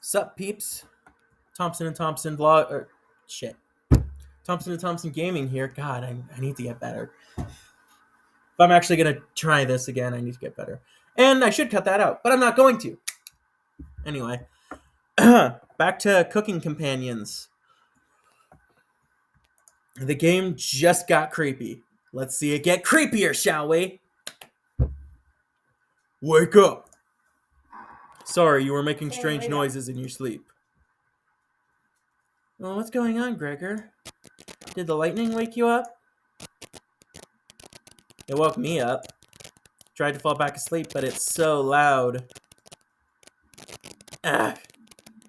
Sup, peeps? Thompson and Thompson vlog or shit. Thompson and Thompson Gaming here. God, I need to get better. If I'm actually gonna try this again, I need to get better. And I should cut that out, but I'm not going to. Anyway, back to cooking companions. The game just got creepy. Let's see it get creepier, shall we? Wake up! Sorry, you were making strange noises in your sleep. Well, what's going on, Gregor? Did the lightning wake you up? It woke me up. Tried to fall back asleep, but it's so loud. Ugh.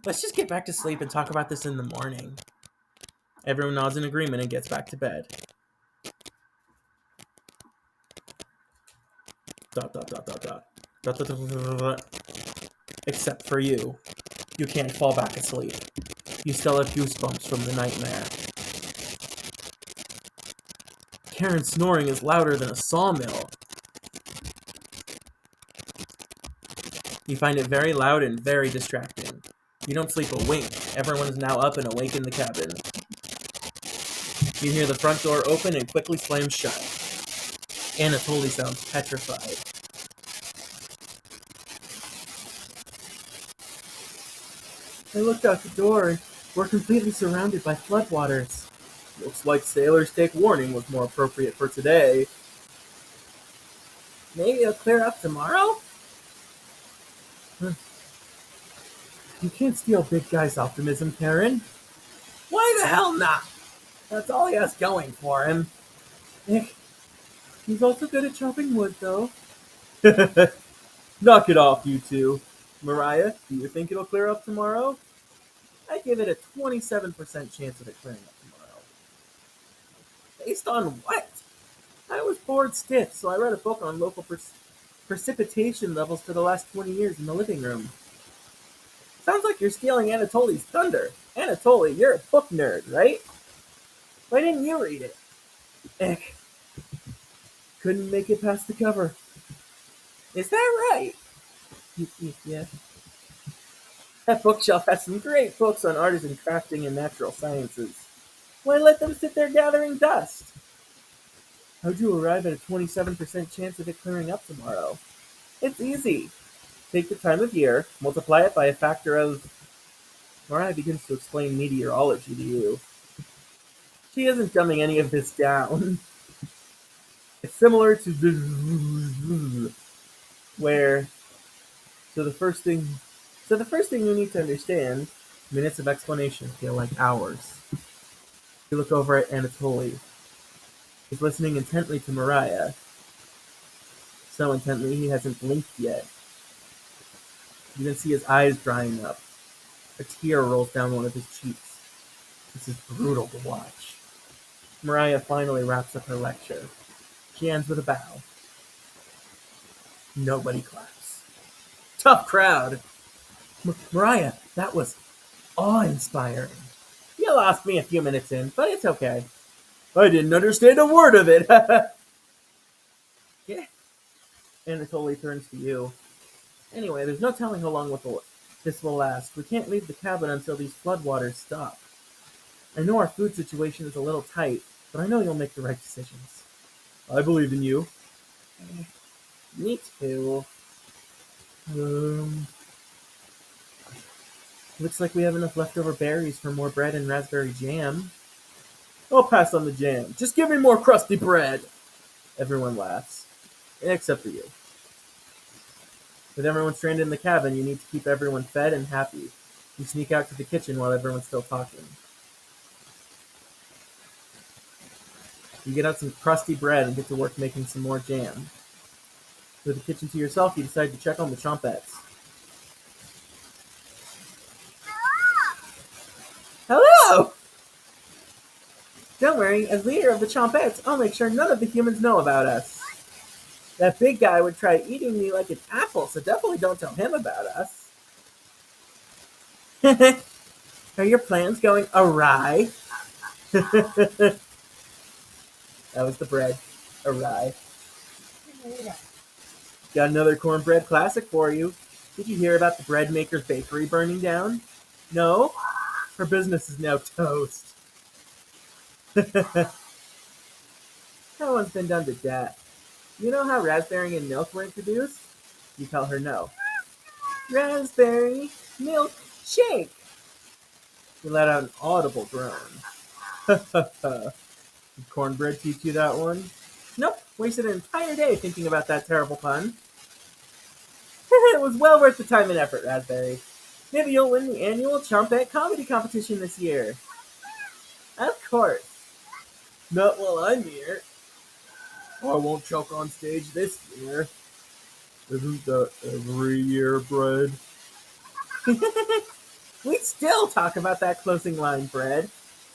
Let's just get back to sleep and talk about this in the morning. Everyone nods in agreement and gets back to bed. Dot, dot, dot, dot, dot. Dot, dot, dot, dot, dot, dot. Except for you. You can't fall back asleep. You still have goosebumps from the nightmare. Karen's snoring is louder than a sawmill. You find it very loud and very distracting. You don't sleep a wink. Everyone is now up and awake in the cabin. You hear the front door open and quickly slam shut. Anatoly sounds petrified. I looked out the door and we're completely surrounded by floodwaters. Looks like sailors take warning was more appropriate for today. Maybe it'll clear up tomorrow? You can't steal big guy's optimism, Karen. Why the hell not? That's all he has going for him. He's also good at chopping wood, though. Knock it off, you two. Mariah, do you think it'll clear up tomorrow? I give it a 27% chance of it clearing up tomorrow. Based on what? I was bored stiff, so I read a book on local precipitation levels for the last 20 years in the living room. Sounds like you're stealing Anatoly's thunder. Anatoly, you're a book nerd, right? Why didn't you read it? Couldn't make it past the cover. Is that right? Yeah. That bookshelf has some great books on artisan crafting and natural sciences. Why let them sit there gathering dust? How'd you arrive at a 27% chance of it clearing up tomorrow? It's easy. Take the time of year, multiply it by a factor of... Mariah begins to explain meteorology to you. She isn't dumbing any of this down. It's similar to where... So the first thing you need to understand, minutes of explanation feel like hours. You look over at Anatoly. He's listening intently to Mariah. So intently he hasn't blinked yet. You can see his eyes drying up. A tear rolls down one of his cheeks. This is brutal to watch. Mariah finally wraps up her lecture. She ends with a bow. Nobody claps. Tough crowd. Mariah, that was awe-inspiring. You lost me a few minutes in, but it's okay. I didn't understand a word of it. Yeah. Anatoly turns to you. Anyway, there's no telling how long this will last. We can't leave the cabin until these floodwaters stop. I know our food situation is a little tight, but I know you'll make the right decisions. I believe in you. Me too. Looks like we have enough leftover berries for more bread and raspberry jam. I'll pass on the jam. Just give me more crusty bread. Everyone laughs. Except for you. With everyone stranded in the cabin, you need to keep everyone fed and happy. You sneak out to the kitchen while everyone's still talking. You get out some crusty bread and get to work making some more jam. With the kitchen to yourself, you decide to check on the chompettes. Hello! Don't worry, as leader of the chompettes, I'll make sure none of the humans know about us. That big guy would try eating me like an apple, so definitely don't tell him about us. Are your plans going awry? That was the bread. Awry. Got another cornbread classic for you. Did you hear about the bread maker's bakery burning down? No? Her business is now toast. That one's been done to death. You know how raspberry and milk were introduced? You tell her no. Raspberry milk shake. You let out an audible groan. Did cornbread teach you that one? Nope. Wasted an entire day thinking about that terrible pun. It was well worth the time and effort, Raspberry. Maybe you'll win the annual Chompette Comedy Competition this year. Of course. Not while I'm here. I won't choke on stage this year. Isn't that every year, Bread? We still talk about that closing line, Bread.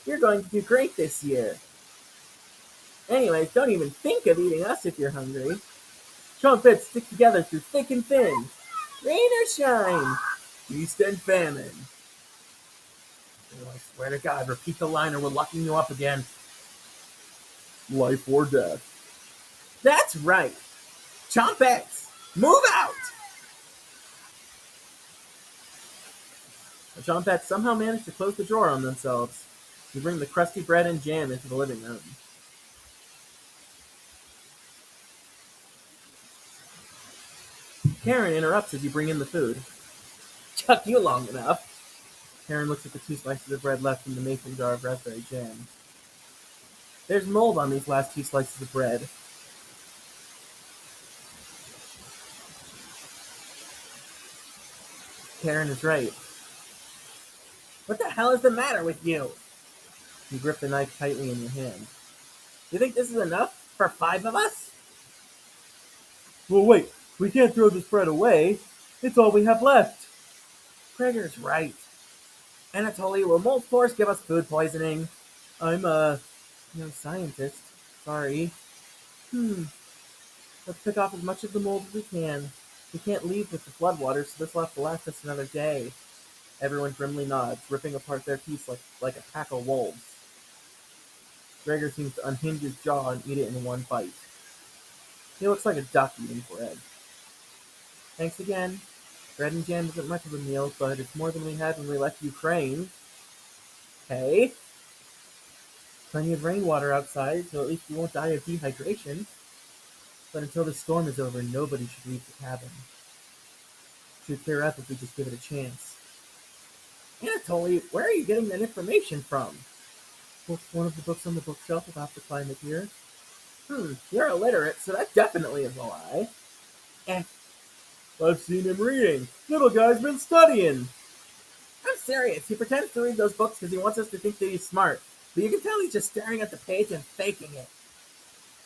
You're going to do great this year. Anyways, don't even think of eating us if you're hungry. Trumpets stick together through thick and thin. Rain or shine. Feast and famine. Oh, I swear to God, repeat the line or we're locking you up again. Life or death. That's right. Chompettes, move out! The Chompettes somehow manage to close the drawer on themselves. You bring the crusty bread and jam into the living room. Karen interrupts as you bring in the food. Chuck you long enough. Karen looks at the 2 slices of bread left in the mason jar of raspberry jam. There's mold on these last 2 slices of bread. Karen is right. What the hell is the matter with you? You grip the knife tightly in your hand. You think this is enough for 5 of us? Well, wait. We can't throw this bread away. It's all we have left. Gregor's right. Anatoly, will mold spores give us food poisoning? I'm no scientist. Sorry. Let's pick off as much of the mold as we can. We can't leave with the floodwaters, so this will have to last us another day. Everyone grimly nods, ripping apart their piece like a pack of wolves. Gregor seems to unhinge his jaw and eat it in one bite. He looks like a duck eating bread. Thanks again. Bread and jam isn't much of a meal, but it's more than we had when we left Ukraine. Hey? Plenty of rainwater outside, so at least we won't die of dehydration. But until the storm is over, nobody should leave the cabin. It should clear up if we just give it a chance. Anatoly, where are you getting that information from? Well, one of the books on the bookshelf about the climate here. You're illiterate, so that definitely is a lie. I've seen him reading. Little guy's been studying. I'm serious. He pretends to read those books because he wants us to think that he's smart. But you can tell he's just staring at the page and faking it.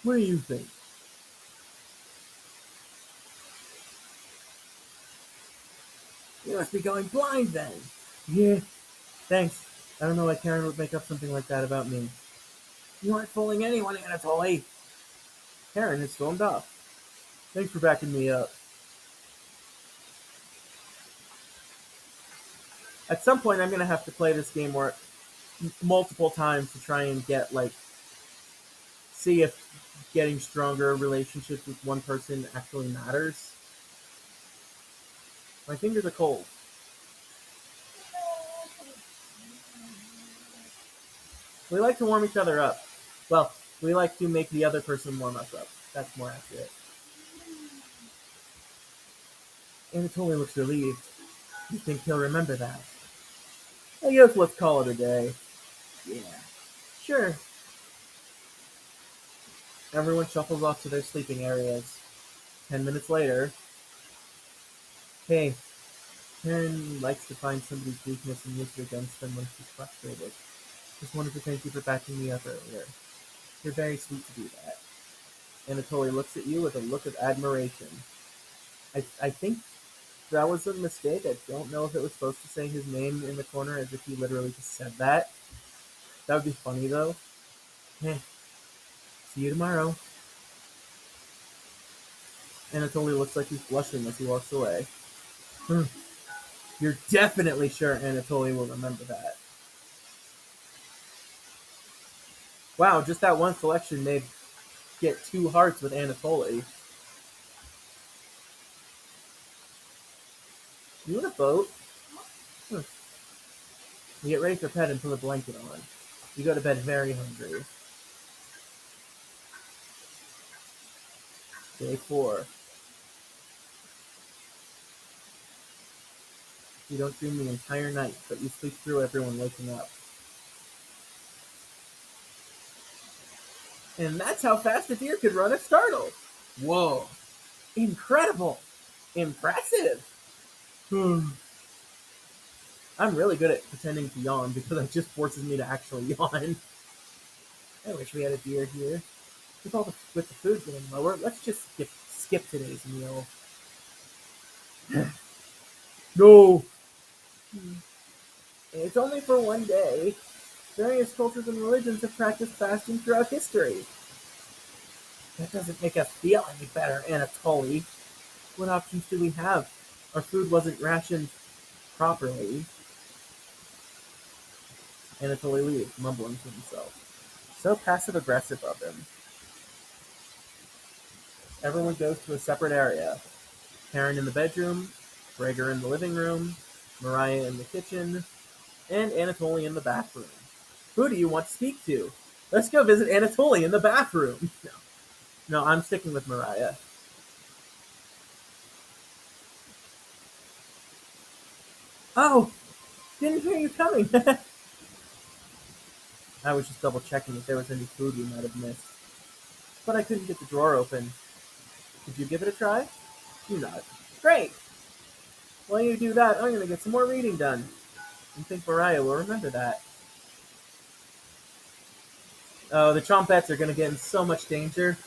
What do you think? You must be going blind then. Yeah. Thanks. I don't know why Karen would make up something like that about me. You aren't fooling anyone, Anatoly. Karen has stormed off. Thanks for backing me up. At some point, I'm going to have to play this game multiple times to try and get, see if getting stronger relationships with one person actually matters. My fingers are cold. We like to warm each other up. Well, we like to make the other person warm us up. That's more accurate. Anatoly looks relieved. You think he'll remember that? I guess let's call it a day. Yeah. Sure. Everyone shuffles off to their sleeping areas. 10 minutes later. Hey, Karen likes to find somebody's weakness and use it against them when she's frustrated. Just wanted to thank you for backing me up earlier. You're very sweet to do that. Anatoly looks at you with a look of admiration. I think that was a mistake. I don't know if it was supposed to say his name in the corner as if he literally just said that. That would be funny, though. Hey, see you tomorrow. Anatoly looks like he's blushing as he walks away. You're definitely sure Anatoly will remember that. Wow, just that one selection made get 2 hearts with Anatoly. You in a boat? Hmm. You get ready for bed and put a blanket on. You go to bed very hungry. Day 4. You don't dream the entire night, but you sleep through everyone waking up. And that's how fast a deer could run if startled. Whoa. Incredible. Impressive. I'm really good at pretending to yawn because it just forces me to actually yawn. I wish we had a deer here. With the food getting lower, let's just skip today's meal. No. It's only for one day. Various cultures and religions have practiced fasting throughout history. That doesn't make us feel any better, Anatoly. What options do we have? Our food wasn't rationed properly. Anatoly leaves, mumbling to himself. So passive-aggressive of him. Everyone goes to a separate area. Karen in the bedroom, Gregor in the living room, Mariah in the kitchen, and Anatoly in the bathroom. Who do you want to speak to? Let's go visit Anatoly in the bathroom. No, I'm sticking with Mariah. Oh, didn't hear you coming. I was just double checking if there was any food we might have missed. But I couldn't get the drawer open. Did you give it a try? You nod. Great! While you do that, I'm gonna get some more reading done. I think Mariah will remember that. Oh, the Chompettes are gonna get in so much danger.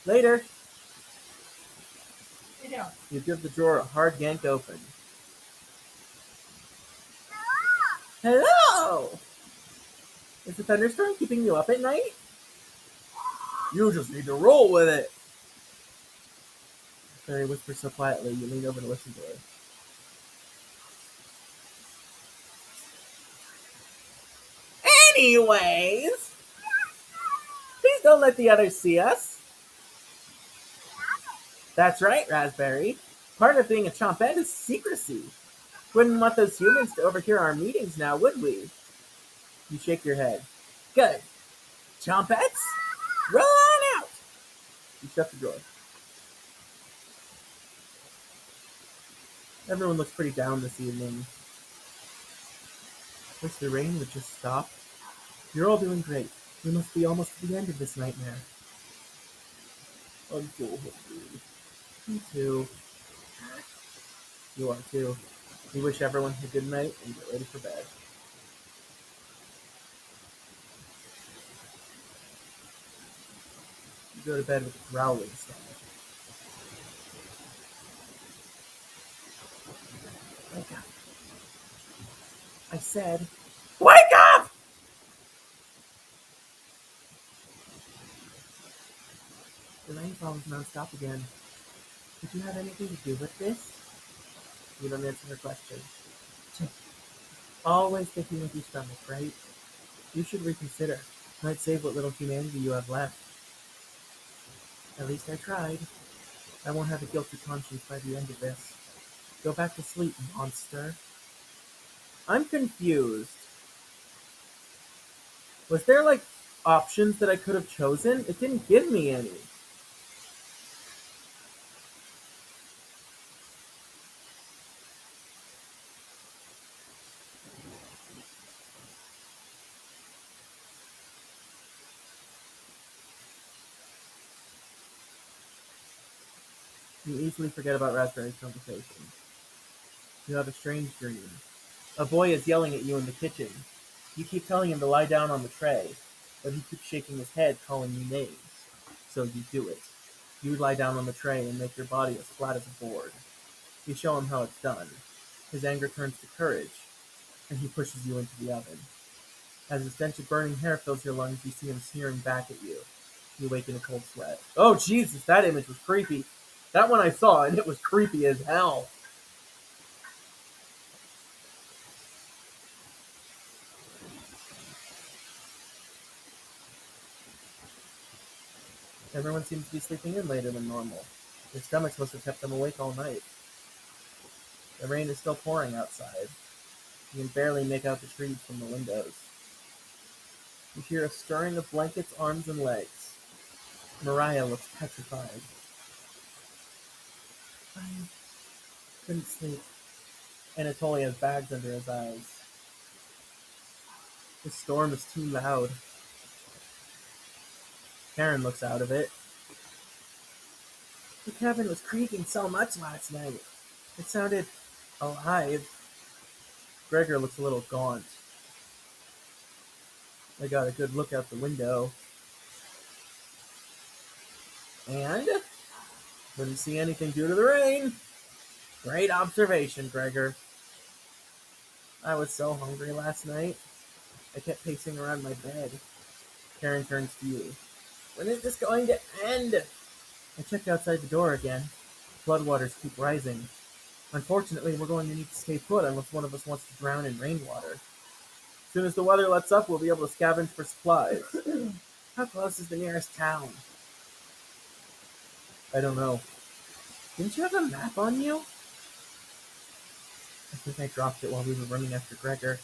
Later! You give the drawer a hard yank open. Hello! Is the thunderstorm keeping you up at night? You just need to roll with it. Fairy whispers so quietly, you lean over to listen to her. Anyways, please don't let the others see us. That's right, Raspberry. Part of being a chompette is secrecy. Wouldn't want those humans to overhear our meetings now, would we? You shake your head. Good. Chompettes, roll on out! You shut the door. Everyone looks pretty down this evening. Wish the rain would just stop. You're all doing great. We must be almost to the end of this nightmare. I'm so hungry. Me too. You are too. We wish everyone a good night and get ready for bed. You go to bed with a growling stomach. Wake up. I said, wake up! The rainfall is non-stop again. Did you have anything to do with this? You don't answer her question. Always thinking with your stomach, right? You should reconsider. Might save what little humanity you have left. At least I tried. I won't have a guilty conscience by the end of this. Go back to sleep, monster. I'm confused. Was there, like, options that I could have chosen? It didn't give me any. You easily forget about Raspberry's conversation. You have a strange dream. A boy is yelling at you in the kitchen. You keep telling him to lie down on the tray, but he keeps shaking his head, calling you names. So you do it. You lie down on the tray and make your body as flat as a board. You show him how it's done. His anger turns to courage, and he pushes you into the oven. As the stench of burning hair fills your lungs, you see him sneering back at you. You wake in a cold sweat. Oh, Jesus, that image was creepy. That one I saw, and it was creepy as hell. Everyone seems to be sleeping in later than normal. Their stomachs must have kept them awake all night. The rain is still pouring outside. You can barely make out the trees from the windows. You hear a stirring of blankets, arms, and legs. Mariah looks petrified. I couldn't sleep. Anatoly has bags under his eyes. The storm is too loud. Karen looks out of it. The cabin was creaking so much last night. It sounded alive. Gregor looks a little gaunt. I got a good look out the window. And? Couldn't see anything due to the rain. Great observation, Gregor. I was so hungry last night. I kept pacing around my bed. Karen turns to you. When is this going to end? I checked outside the door again. Floodwaters keep rising. Unfortunately, we're going to need to stay put unless one of us wants to drown in rainwater. As soon as the weather lets up, we'll be able to scavenge for supplies. How close is the nearest town? I don't know. Didn't you have a map on you? I think I dropped it while we were running after Gregor.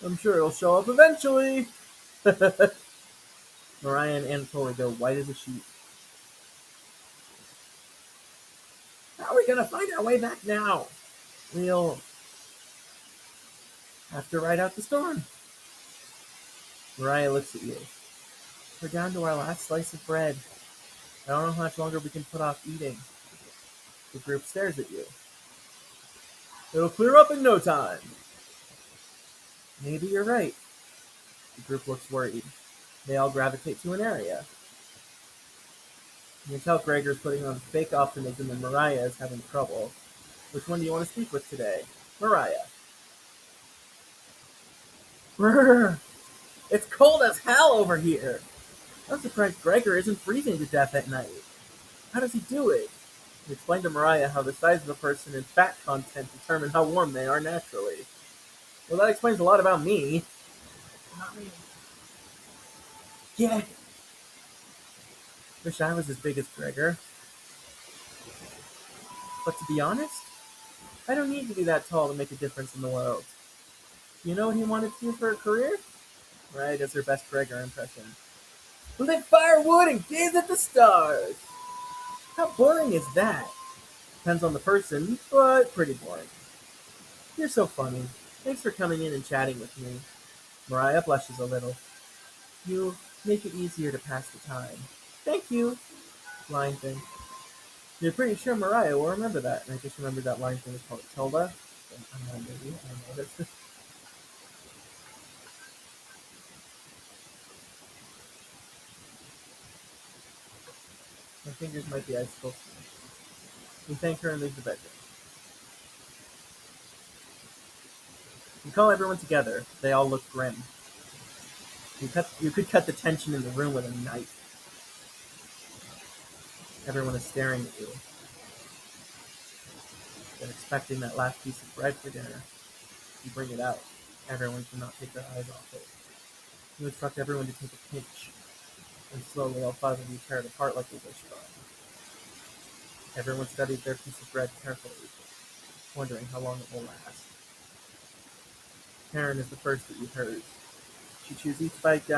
I'm sure it'll show up eventually. Mariah and Anatoly go white as a sheet. How are we going to find our way back now? We'll have to ride out the storm. Mariah looks at you. We're down to our last slice of bread. I don't know how much longer we can put off eating. The group stares at you. It'll clear up in no time. Maybe you're right. The group looks worried. They all gravitate to an area. You can tell Gregor's putting on fake optimism and Mariah is having trouble. Which one do you want to speak with today? Mariah. Brrr! It's cold as hell over here! I'm surprised Gregor isn't freezing to death at night. How does he do it? He explained to Mariah how the size of a person and fat content determine how warm they are naturally. Well, that explains a lot about me. Not me. Yeah. Wish I was as big as Gregor. But to be honest, I don't need to be that tall to make a difference in the world. You know what he wanted to do for a career? Right, as her best Gregor impression. Lit firewood and gaze at the stars! How boring is that? Depends on the person, but pretty boring. You're so funny. Thanks for coming in and chatting with me. Mariah blushes a little. You make it easier to pass the time. Thank you. Line thing. You're pretty sure Mariah will remember that. And I just remembered that line thing is called Tilda. I'm not an idiot. I know this. My fingers might be icicles. We thank her and leave the bedroom. We call everyone together. They all look grim. You could cut the tension in the room with a knife. Everyone is staring at you. They're expecting that last piece of bread for dinner. You bring it out. Everyone cannot take their eyes off it. You instruct everyone to take a pinch. And slowly all five of you tear it apart like a wishbone. Everyone studies their piece of bread carefully, wondering how long it will last. Karen is the first to eat hers. She chews each bite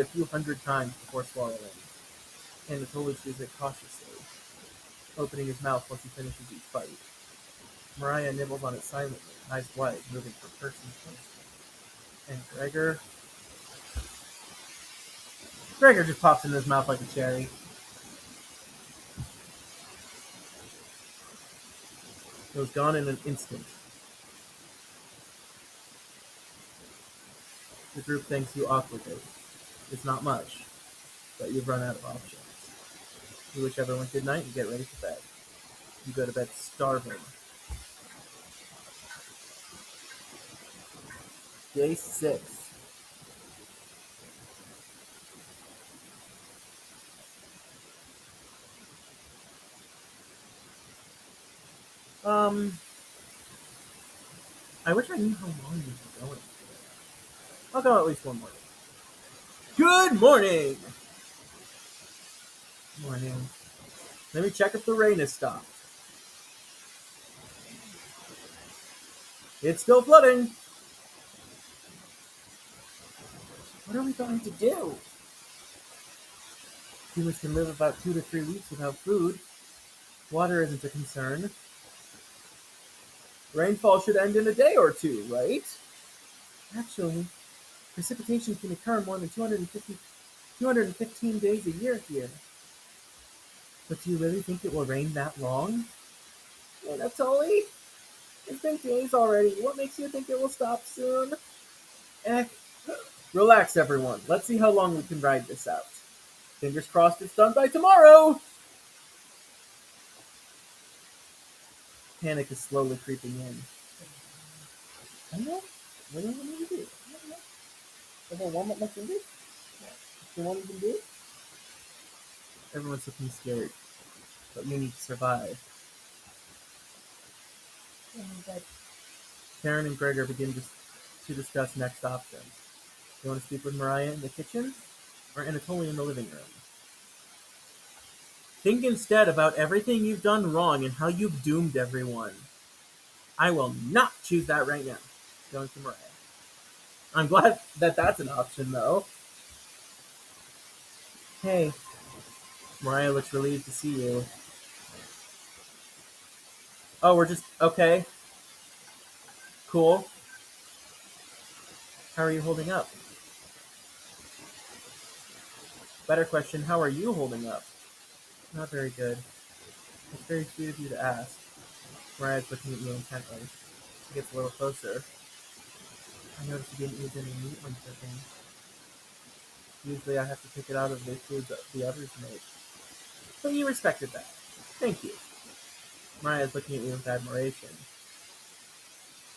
a few hundred times before swallowing. Anatoly chews it cautiously, opening his mouth once he finishes each bite. Mariah nibbles on it silently, eyes wide, moving from person to person. And Gregor just pops into his mouth like a cherry. It was gone in an instant. The group thanks you awkwardly. It's not much, but you've run out of options. You wish everyone good night and get ready for bed. You go to bed starving. Day 6. I wish I knew how long you were going. I'll go at least one more day. Good morning! Morning. Let me check if the rain has stopped. It's still flooding. What are we going to do? Humans can live about 2 to 3 weeks without food. Water isn't a concern. Rainfall should end in a day or two, right? Actually, precipitation can occur more than 215 days a year here. But do you really think it will rain that long? Anatoly? It's been days already. What makes you think it will stop soon? Eh. Relax, everyone. Let's see how long we can ride this out. Fingers crossed it's done by tomorrow! Panic is slowly creeping in. I don't know. What do you want me to do? I don't know. If I warm up my fingers? You want me to do? Everyone's looking scared. But you need to survive. Karen and Gregor begin to discuss next options. You want to speak with Mariah in the kitchen? Or Anatoly in the living room? Think instead about everything you've done wrong and how you've doomed everyone. I will not choose that right now. Going to Mariah. I'm glad that that's an option, though. Hey. Mariah looks relieved to see you. Oh, we're just... Okay. Cool. How are you holding up? Better question, how are you holding up? Not very good. It's very sweet of you to ask. Mariah's looking at you intently. She gets a little closer. I noticed you didn't use any meat when cooking. Usually I have to pick it out of the food that the others make. But you respected that. Thank you. Mariah's looking at you with admiration.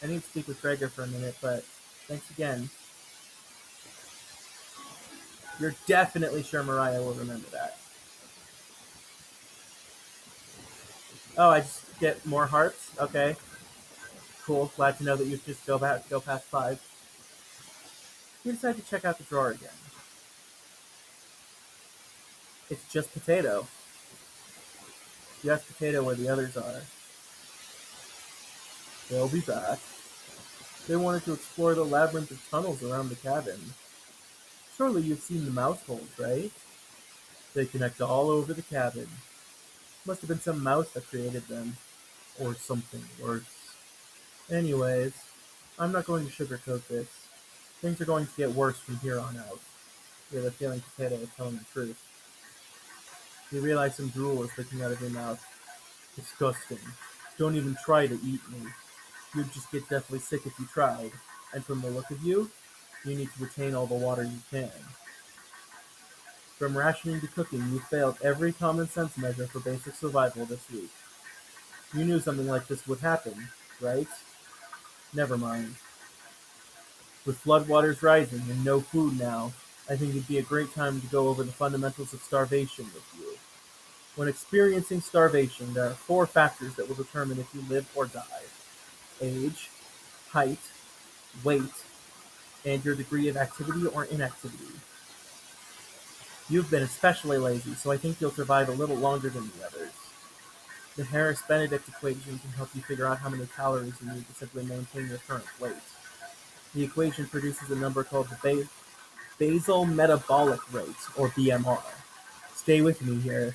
I need to speak with Gregor for a minute, but thanks again. You're definitely sure Mariah will remember that. Oh, I just get more hearts? Okay. Cool. Glad to know that you just go past 5. You decide to check out the drawer again. It's just potato. You ask potato where the others are. They'll be back. They wanted to explore the labyrinth of tunnels around the cabin. Surely you've seen the mouse holes, right? They connect all over the cabin. Must have been some mouse that created them. Or something worse. Anyways, I'm not going to sugarcoat this. Things are going to get worse from here on out. You have a feeling potato is telling the truth. You realize some drool is leaking out of your mouth. Disgusting. Don't even try to eat me. You'd just get deathly sick if you tried. And from the look of you, you need to retain all the water you can. From rationing to cooking, you failed every common sense measure for basic survival this week. You knew something like this would happen, right? Never mind. With floodwaters rising and no food now, I think it'd be a great time to go over the fundamentals of starvation with you. When experiencing starvation, there are 4 factors that will determine if you live or die. Age, height, weight, and your degree of activity or inactivity. You've been especially lazy, so I think you'll survive a little longer than the others. The Harris-Benedict equation can help you figure out how many calories you need to simply maintain your current weight. The equation produces a number called the basal metabolic rate, or BMR. Stay with me here.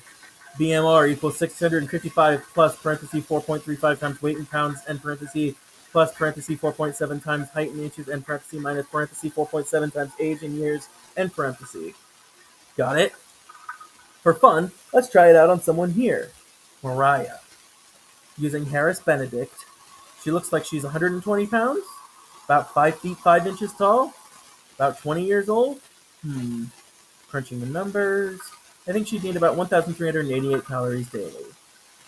BMR equals 655 plus parenthesis 4.35 times weight in pounds, end parenthesis, plus parenthesis 4.7 times height in inches, end parenthesis, minus parenthesis 4.7 times age in years, end parenthesis. Got it? For fun, let's try it out on someone here. Mariah. Using Harris-Benedict, she looks like she's 120 pounds, about 5 feet 5 inches tall, about 20 years old. Crunching the numbers. I think she'd need about 1,388 calories daily.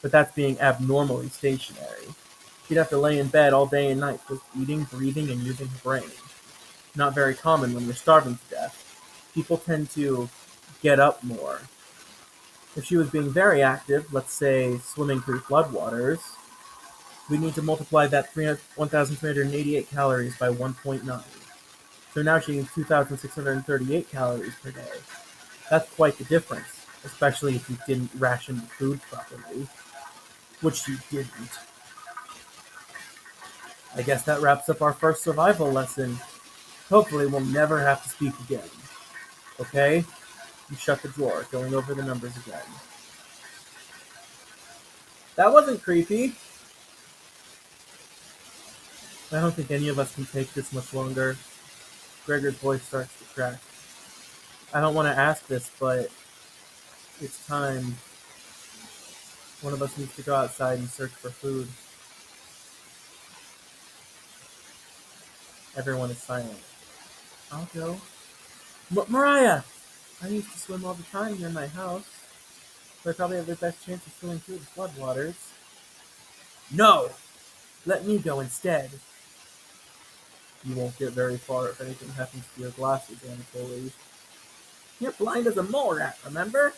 But that's being abnormally stationary. She'd have to lay in bed all day and night, just eating, breathing, and using her brain. Not very common when you're starving to death. People tend to get up more. If she was being very active, let's say swimming through floodwaters, we need to multiply that 1,388 calories by 1.9. So now she eats 2,638 calories per day. That's quite the difference, especially if you didn't ration the food properly, which you didn't. I guess that wraps up our first survival lesson. Hopefully we'll never have to speak again. Okay? You shut the drawer, going over the numbers again. That wasn't creepy. I don't think any of us can take this much longer. Gregor's voice starts to crack. I don't want to ask this, but it's time. One of us needs to go outside and search for food. Everyone is silent. I'll go. Mariah! I used to swim all the time near my house, so I probably have the best chance of swimming through the floodwaters. No! Let me go instead. You won't get very far if anything happens to your glasses, Anatoly. You're blind as a mole rat, remember?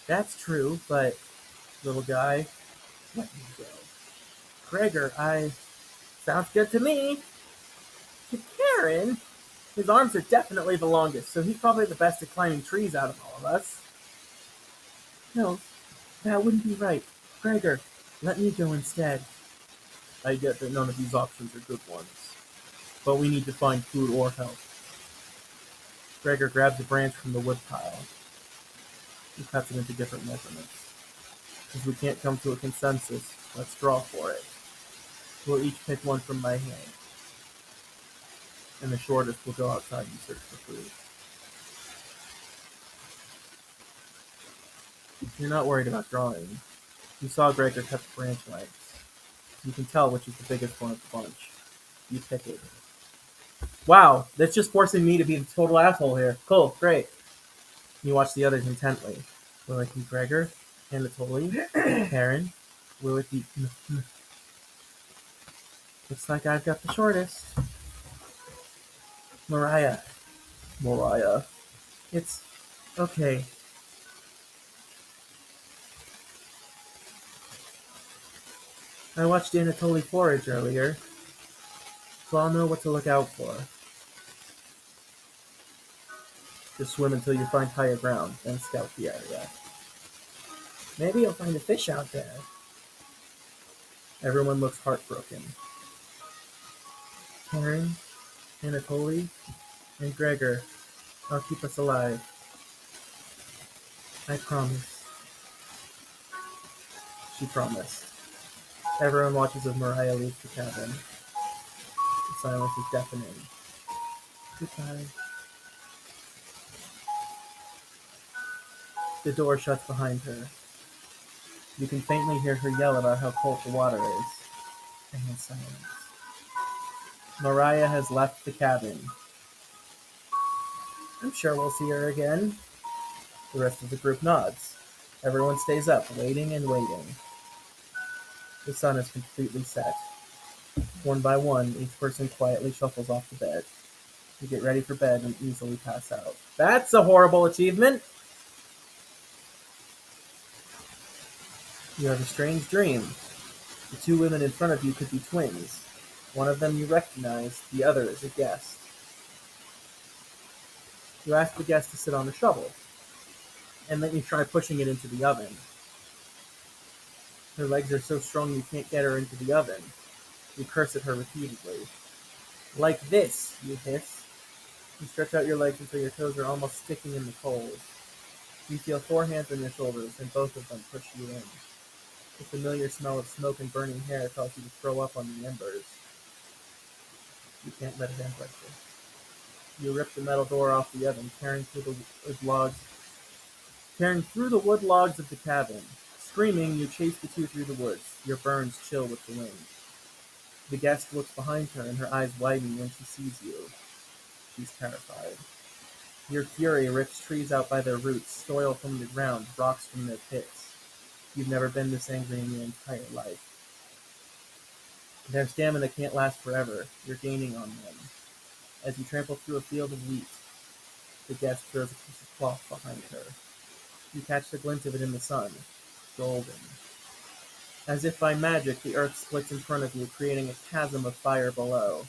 That's true, but, little guy, let me go. Gregor, sounds good to me. To Karen? His arms are definitely the longest, so he's probably the best at climbing trees out of all of us. No, that wouldn't be right. Gregor, let me go instead. I get that none of these options are good ones, but we need to find food or help. Gregor grabs a branch from the woodpile. He cuts it into different measurements. Since we can't come to a consensus, let's draw for it. We'll each pick one from my hand, and the shortest will go outside and search for food. You're not worried about drawing. You saw Gregor cut the branch lengths. You can tell which is the biggest one of the bunch. You pick it. Wow, that's just forcing me to be the total asshole here. Cool, great. You watch the others intently. Will it be Gregor, Anatoly, Karen? Will it be... Looks like I've got the shortest. Mariah. It's okay. I watched Anatoly forage earlier, so I'll know what to look out for. Just swim until you find higher ground, then scout the area. Maybe you'll find a fish out there. Everyone looks heartbroken. Karen, Anatoly, and Gregor, I'll keep us alive. I promise. She promised. Everyone watches as Mariah leaves the cabin. The silence is deafening. Goodbye. The door shuts behind her. You can faintly hear her yell about how cold the water is. And then silence. Mariah has left the cabin. I'm sure we'll see her again. The rest of the group nods. Everyone stays up, waiting and waiting. The sun is completely set. One by one, each person quietly shuffles off the bed. You get ready for bed and easily pass out. That's a horrible achievement! You have a strange dream. The two women in front of you could be twins. One of them you recognize, the other is a guest. You ask the guest to sit on a shovel, and then you try pushing it into the oven. Her legs are so strong you can't get her into the oven. You curse at her repeatedly. Like this, you hiss. You stretch out your legs until your toes are almost sticking in the coals. You feel 4 hands on your shoulders, and both of them push you in. The familiar smell of smoke and burning hair tells you to throw up on the embers. You can't let it end like this. You rip the metal door off the oven, tearing through the wood logs of the cabin. Screaming, you chase the two through the woods, your burns chill with the wind. The guest looks behind her, and her eyes widen when she sees you. She's terrified. Your fury rips trees out by their roots, soil from the ground, rocks from their pits. You've never been this angry in your entire life. Their stamina can't last forever. You're gaining on them. As you trample through a field of wheat, the guest throws a piece of cloth behind her. You catch the glint of it in the sun. Golden. As if by magic, the earth splits in front of you, creating a chasm of fire below.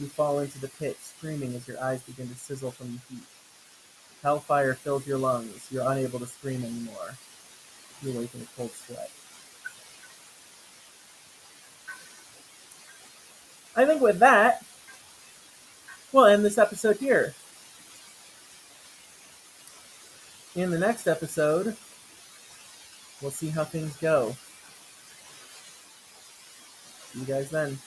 You fall into the pit, screaming as your eyes begin to sizzle from the heat. Hellfire fills your lungs. You're unable to scream anymore. You wake in a cold sweat. I think with that, we'll end this episode here. In the next episode, we'll see how things go. See you guys then.